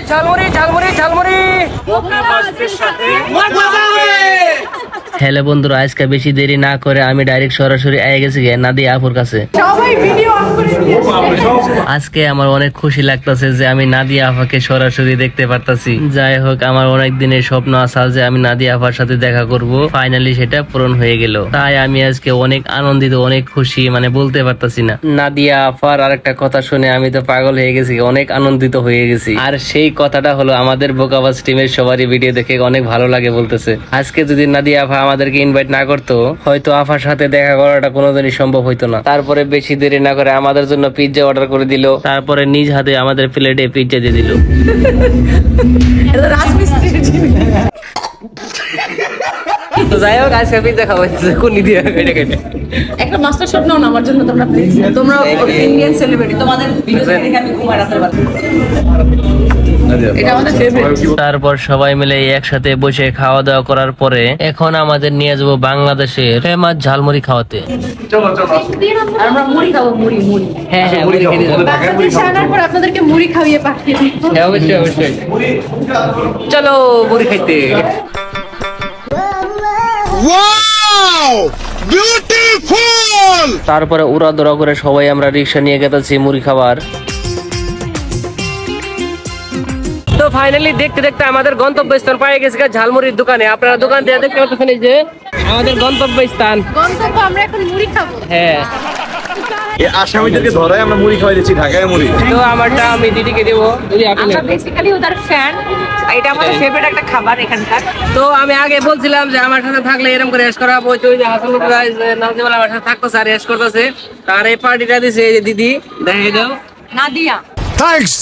Jhalmuri jhalmuri jhalmuri. Hello বন্ধুরা, আজকে বেশি দেরি না করে আমি ডাইরেক্ট সরাসরি আয়ে গেছি নাদিয়া আপুর কাছে। আজকে আমার অনেক খুশি লাগতেছে যে আমি নাদিয়া আপাকে সরাসরি দেখতে পারতাছি। যাই হোক, আমার অনেক দিনের স্বপ্ন আসা যে আমি নাদিয়া আপার সাথে দেখা করব, ফাইনালি সেটা পূরণ হয়ে গেল। তাই আমি আজকে অনেক আনন্দিত, অনেক খুশি, মানে বলতে পারতাছি না। নাদিয়া আপার আরেকটা কথা শুনে আমি তো পাগল হয়ে গেছি, অনেক আনন্দিত হয়ে গেছি। আর সেই কথাটা হলো আমাদের বোকাবাজ টিমের সবারই ভিডিও দেখে অনেক ভালো লাগে বলতেছে। আজকে যদি নাদিয়া আফা আমাদেরকে ইনভাইট না করতো, হয়তো আফার সাথে দেখা করাটা কোনোদিনই সম্ভব হইতো না। তারপরে বেশি দেরি না করে আমাদের জন্য পিৎজা অর্ডার করে দিল, তারপরে নিজ হাতে আমাদের প্লেটে পিৎজা দিয়ে দিল। তো যাই হোক, আজকে পিৎজা খাওয়াইছে কোনি দিয়ে কেটে কেটে। একটা মাস্টার শট নাও না আমার জন্য তোমরা প্লিজ। তোমরা ইন্ডিয়ান সেলিব্রিটি, তোমাদের ভিডিও দেখে আমি ঘুমাই রাতের বেলা। এটা আমাদের ফেভারিট। তারপর সবাই মিলে একসাথে বসে খাওয়া দাওয়া করার পরে এখন আমাদের নিয়ে যাবো বাংলাদেশের ফেমাস ঝালমুড়ি খাওয়াতে। চলো চলো আমরা মুড়ি খাবো, মুড়ি মুড়ি। হ্যাঁ হ্যাঁ, মুড়ি খাবো। বাংলাদেশে আনার পর আপনাদেরকে মুড়ি খাইয়ে পাঠিয়ে দিই। হ্যাঁ অবশ্যই অবশ্যই, চলো মুড়ি খাইতে। তারপরে উড়া দৌড়া করে সবাই আমরা রিক্সা নিয়ে গেছি মুড়ি খাবার। তো ফাইনালি দেখতে দেখতে আমাদের গন্তব্যস্থান পেয়ে গেছে ঝালমুড়ির দোকানে। আপনারা দোকান দিয়ে দেখতে পাচ্ছেন যে আমাদের গন্তব্যস্থান। গন্তব্য আমরা এখন মুড়ি খাবো। হ্যাঁ, আসামিদেরকে ধরাই আমরা মুড়ি খাওয়াই দিচ্ছি, ঢাকায় মুড়ি। তো আমারটা আমি দিদিকে দেবো, দিদি আপনি আমরা বেসিক্যালি ওদের ফ্যান, এটা আমাদের ফেভারিট একটা খাবার এখানকার। তো আমি আগে বলছিলাম যে আমার সাথে থাকলে এরকম করে এস করা বলছে, ওই যে হাসান নাজিমাল আমার সাথে থাকতো, স্যার এস করতেছে। তার এই পার্টিটা দিছে এই যে দিদি, দেখাই দাও, Nadia. Thanks,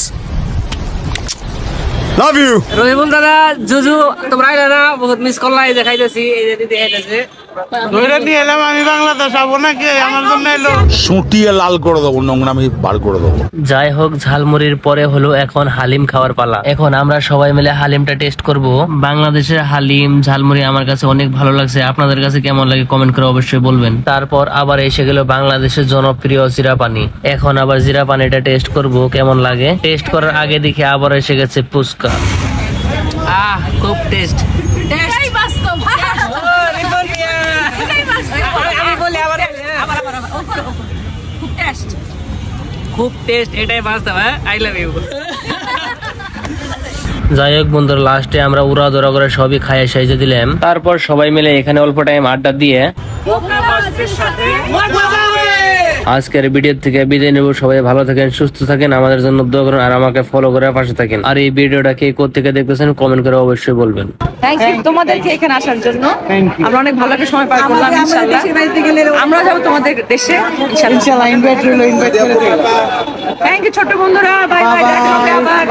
love you. Rahimul দাদা, জুজু তোমরা আইলা না, বহুত মিস করলা। এই যে খাইতেছি, এই যে দিদি খাইতেছে। লাল করে দেবো, নোংরা আমি বার করে দেবো। যাই হোক, ঝালমুড়ির পরে হলো এখন হালিম খাওয়ার পালা। এখন আমরা সবাই মিলে হালিমটা টেস্ট করব। বাংলাদেশের হালিম ঝালমুড়ি আমার কাছে অনেক ভালো লাগছে। আপনাদের কাছে কেমন লাগে কমেন্ট করে অবশ্যই বলবেন। তারপর আবার এসে গেল বাংলাদেশের জনপ্রিয় জিরা পানি। এখন আবার জিরা পানিটা টেস্ট করব কেমন লাগে। টেস্ট করার আগে দেখে আবার এসে গেছে ফুচকা। খুব টেস্ট। খুব টেস্ট, এটাই বাস্তব। I love you. যাই হোক বন্ধুরা, লাস্টে আমরা উড়া দৌড়া করে সবই খাইয়ে সাইজে দিলাম। তারপর সবাই মিলে এখানে অল্প টাইম আড্ডা দিয়ে আজকের ভিডিও থেকে বিদায় নেব। সবাই ভালো থাকেন, সুস্থ থাকেন, আমাদের জন্য দোয়া করুন আর আমাকে ফলো করে পাশে থাকেন। আর এই ভিডিওটা কে কোথা থেকে দেখতেছেন কমেন্ট করে অবশ্যই বলবেন। থ্যাংক ইউ তোমাদেরকে এখানে আসার জন্য। আমরা অনেক ভালো একটা সময় পার করলাম। ইনশাআল্লাহ আমরা যাব তোমাদের দেশে ইনশাআল্লাহ। ইনভাইট রইলো, ইনভাইট করে। থ্যাংক ইউ ছোট বন্ধুরা, বাই বাই, দেখা হবে আবার।